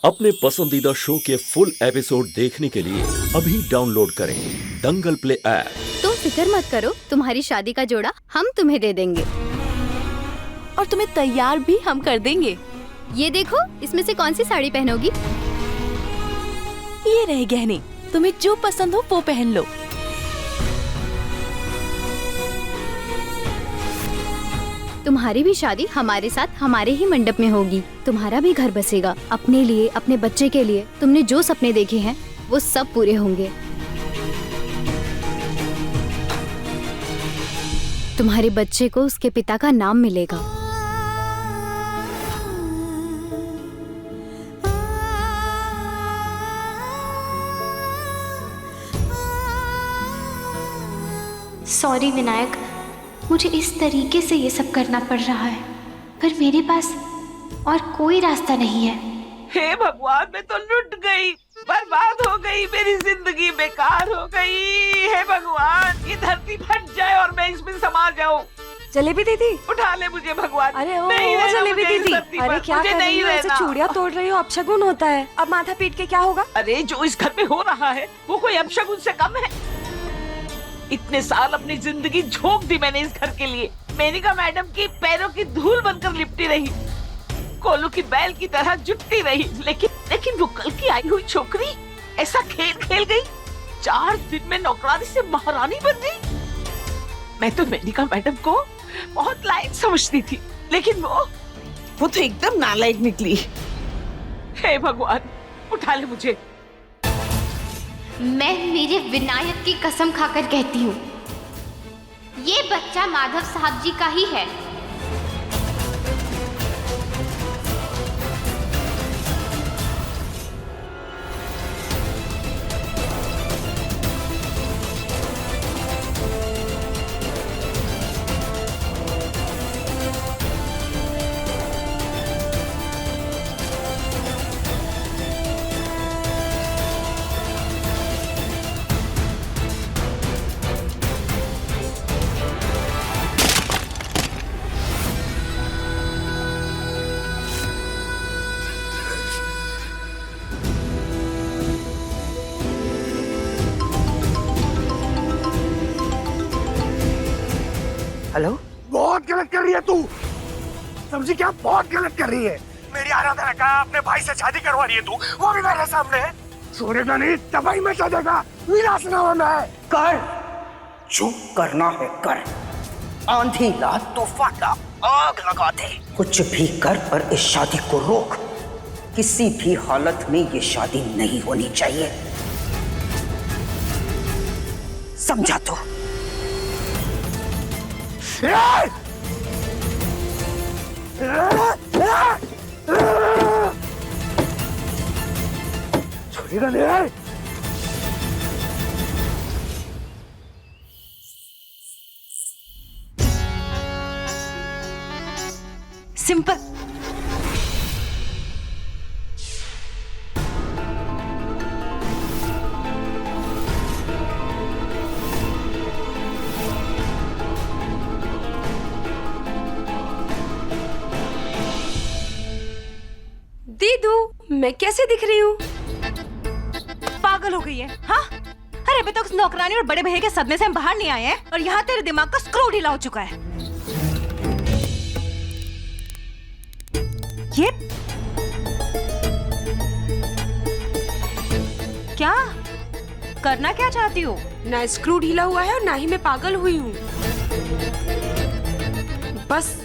अपने पसंदीदा शो के फुल एपिसोड देखने के लिए अभी डाउनलोड करें दंगल प्ले ऐप। तुम फिक्र मत करो, तुम्हारी शादी का जोड़ा हम तुम्हें दे देंगे और तुम्हें तैयार भी हम कर देंगे। ये देखो, इसमें से कौन सी साड़ी पहनोगी? ये रहे गहने, तुम्हें जो पसंद हो वो पहन लो। तुम्हारी भी शादी हमारे साथ हमारे ही मंडप में होगी। तुम्हारा भी घर बसेगा। अपने लिए, अपने बच्चे के लिए तुमने जो सपने देखे हैं वो सब पूरे होंगे। तुम्हारे बच्चे को उसके पिता का नाम मिलेगा। सॉरी विनायक, मुझे इस तरीके से ये सब करना पड़ रहा है, पर मेरे पास और कोई रास्ता नहीं है। हे भगवान, मैं तो लुट गई, बर्बाद हो गई, मेरी जिंदगी बेकार हो गई। हे भगवान, ये धरती फट जाए और मैं इसमें समा जाऊं। जलेबी दीदी, उठा ले मुझे भगवान। अरे ओ जलेबी दीदी, अरे क्या कर रही हो? ऐसे चूड़ियां तोड़ रही हो, अपशगुन होता है। अब माथा पीट के क्या होगा? अरे जो इस घर में हो रहा है वो कोई अपशगुन से कम है। इतने साल अपनी जिंदगी झोंक दी मैंने इस घर के लिए। मेनिका मैडम की पैरों की धूल बनकर लिपटी रही, कोलू की बैल की तरह जुटती रही, लेकिन वो कल की आई हुई छोकरी ऐसा खेल खेल गई। 4 दिन में नौकरानी से महारानी बन गई। मैं तो मेनिका मैडम को बहुत लायक समझती थी, लेकिन वो तो एकदम नालायक निकली। हे भगवान, उठा ले मुझे। मैं मेरे विनायक की कसम खाकर कहती हूँ, ये बच्चा माधव साहब जी का ही है। हेलो, बहुत गलत कर रही है तू। समझी क्या? बहुत गलत कर रही है। मेरी आराधना का अपने भाई से शादी करवा रही है तू, वो भी मेरे सामने। छोड़ेगा नहीं, तबाही मचा देगा, विनाश ना होना है। कर, जो करना है कर। आंधी ला, तूफान ला, आग लगा दे, कुछ भी कर, पर इस शादी को रोक। किसी भी हालत में ये शादी नहीं होनी चाहिए, समझा तो? छोड़ेगा नहीं। सिंपल। दीदू, मैं कैसे दिख रही हूँ? पागल हो गई है? हाँ, अरे अभी तक नौकरानी और बड़े भैया के सदमे से हम बाहर नहीं आए हैं और यहाँ तेरे दिमाग का स्क्रू ढीला हो चुका है। ये क्या करना क्या चाहती हो? ना स्क्रू ढीला हुआ है और ना ही मैं पागल हुई हूँ। बस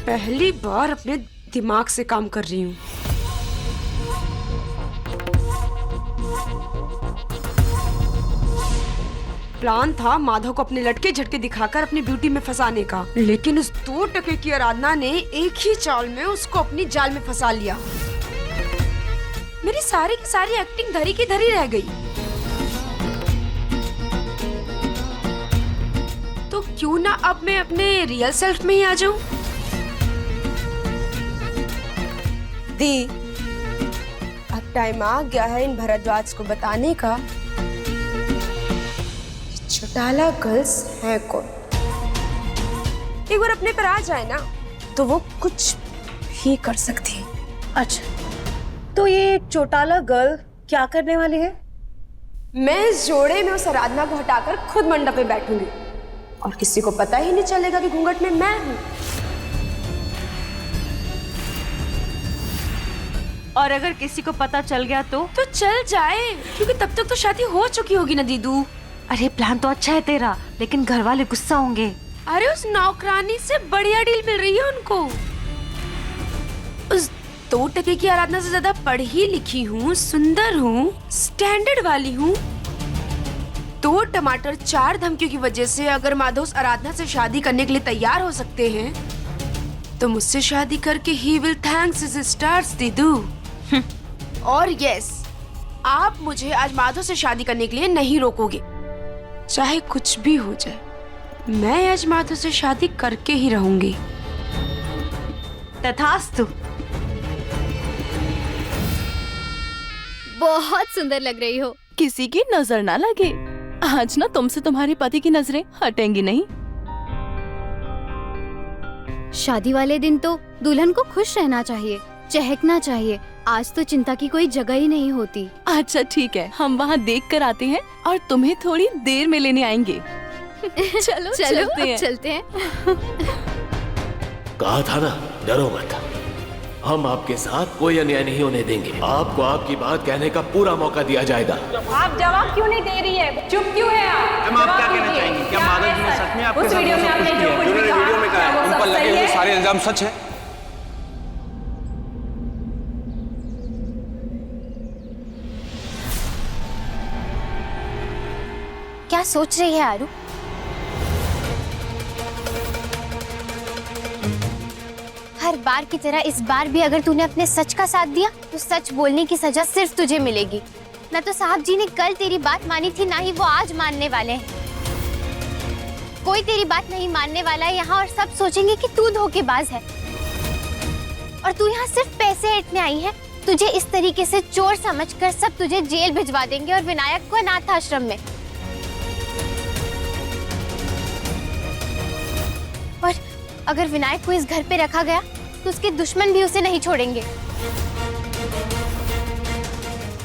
पहली बार अपने दिमाग से काम कर रही हूँ। प्लान था माधव को अपने लटके झटके दिखाकर अपनी ब्यूटी में फंसाने का, लेकिन उस 2 टके की आराधना ने एक ही चाल में उसको अपनी जाल में फंसा लिया। मेरी सारी की सारी एक्टिंग धरी की धरी रह गई। तो क्यों ना अब मैं अपने रियल सेल्फ में ही आ जाऊं? दी, अब टाइम आ गया है इन भरद्वाज को बताने का चौटाला गर्ल्स हैं कौन। एक बार अपने पर आ जाए ना तो वो कुछ भी कर सकती है। अच्छा, तो ये चौटाला गर्ल क्या करने वाली है? मैं इस जोड़े में उस आराधना को हटाकर खुद मंडप में बैठूंगी और किसी को पता ही नहीं चलेगा कि घूंघट में मैं हूँ। और अगर किसी को पता चल गया तो चल जाए, क्योंकि तब तक तो शादी हो चुकी होगी ना दीदू। अरे प्लान तो अच्छा है तेरा, लेकिन घर वाले गुस्सा होंगे। अरे उस नौकरानी से बढ़िया डील मिल रही है उनको। उस 2 टके की आराधना से ज्यादा पढ़ी लिखी हूँ, सुंदर हूँ, स्टैंडर्ड वाली हूँ। 2 टमाटर 4 धमकियों की वजह से अगर माधव उस आराधना से शादी करने के लिए तैयार हो सकते हैं, तो मुझसे शादी करके ही विल थैंक्स हिज स्टार्स दीदू। और यस, आप मुझे आज माधव से शादी करने के लिए नहीं रोकोगे, चाहे कुछ भी हो जाए। मैं आज माधव से शादी करके ही रहूंगी। तथास्तु। बहुत सुंदर लग रही हो। किसी की नजर ना लगे, आज ना तुमसे तुम्हारे पति की नजरें हटेंगी नहीं। शादी वाले दिन तो दुल्हन को खुश रहना चाहिए, चहकना चाहिए। आज तो चिंता की कोई जगह ही नहीं होती। अच्छा ठीक है, हम वहाँ देख कर आते हैं और तुम्हें थोड़ी देर में लेने आएंगे। चलो चलते हैं। कहा था ना, डरो मत, हम आपके साथ कोई अन्याय नहीं होने देंगे। आपको आपकी बात कहने का पूरा मौका दिया जाएगा। आप जवाब क्यों नहीं दे रही है? चुप क्यों है आप? आप क्या कहना चाहेंगी? क्या माधव जी ने सच में आपके साथ वीडियो में आपने जो कुछ भी वीडियो में कहा वो उन पर सब लगे सही हुए है? सारे इल्जाम सच है? क्या सोच रही है आरू? हर बार की तरह इस बार भी अगर तूने अपने सच का साथ दिया तो सच बोलने की सजा सिर्फ तुझे मिलेगी। ना तो साहब जी ने कल तेरी बात मानी थी, ना ही वो आज मानने वाले हैं। कोई तेरी बात नहीं मानने वाला है यहाँ, और सब सोचेंगे कि तू धोखेबाज है और तू यहाँ सिर्फ पैसे ऐंठने आई है। तुझे इस तरीके से चोर समझकर सब तुझे जेल भिजवा देंगे और विनायक को अनाथ आश्रम में। और अगर विनायक को इस घर पे रखा गया तो उसके दुश्मन भी उसे नहीं छोड़ेंगे।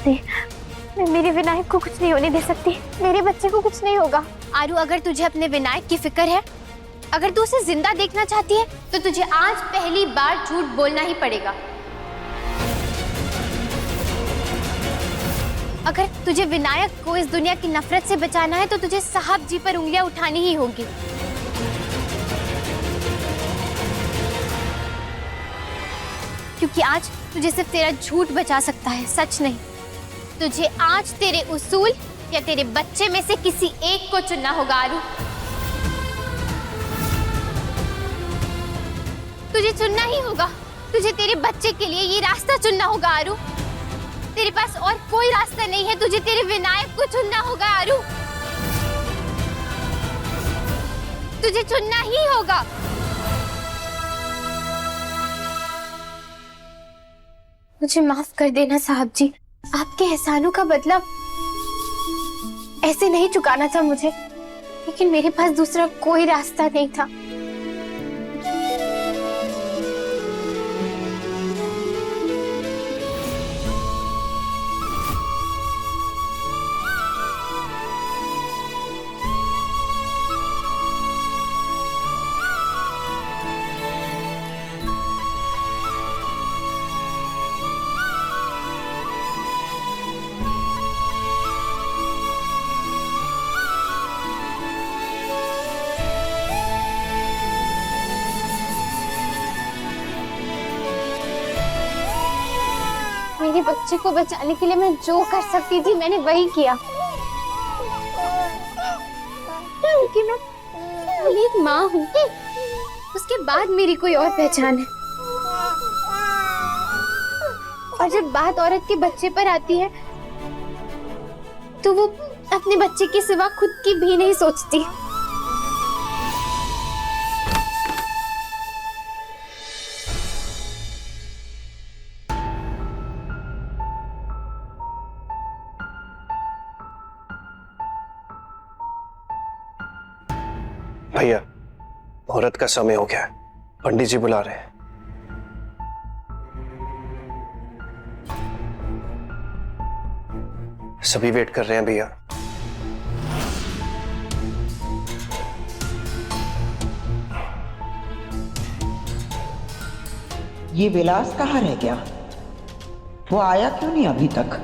मैं मेरे विनायक को कुछ नहीं होने दे सकती, मेरे बच्चे को कुछ नहीं होगा। आरू, अगर तुझे अपने विनायक की फिक्र है, अगर तू उसे जिंदा देखना चाहती है, तो तुझे आज पहली बार झूठ बोलना ही पड़ेगा। अगर तुझे विनायक को इस दुनिया की नफरत से बचाना है, तो तुझे साहब जी पर उंगलियां उठानी ही होगी। क्योंकि आज तुझे सिर्फ तेरा झूठ बचा सकता है, सच नहीं। तुझे आज तेरे उसूल या तेरे बच्चे में से किसी एक को चुनना होगा आरू। तुझे चुनना ही होगा। तुझे तेरे बच्चे के लिए ये रास्ता चुनना होगा आरू। तेरे पास और कोई रास्ता नहीं है, तुझे तेरे विनायक को चुनना होगा आरू। तुझे चुनना ही होगा। मुझे माफ कर देना साहब जी, आपके एहसानों का बदला ऐसे नहीं चुकाना था मुझे, लेकिन मेरे पास दूसरा कोई रास्ता नहीं था। मेरे बच्चे को बचाने के लिए मैं जो कर सकती थी मैंने वही किया, क्योंकि मैं एक माँ हूँ। उसके बाद मेरी कोई और पहचान है। और जब बात औरत के बच्चे पर आती है तो वो अपने बच्चे के सिवा खुद की भी नहीं सोचती। भैया, मुहूर्त का समय हो गया है, पंडित जी बुला रहे हैं। सभी वेट कर रहे हैं भैया। ये विलास कहाँ रह गया? वो आया क्यों नहीं अभी तक?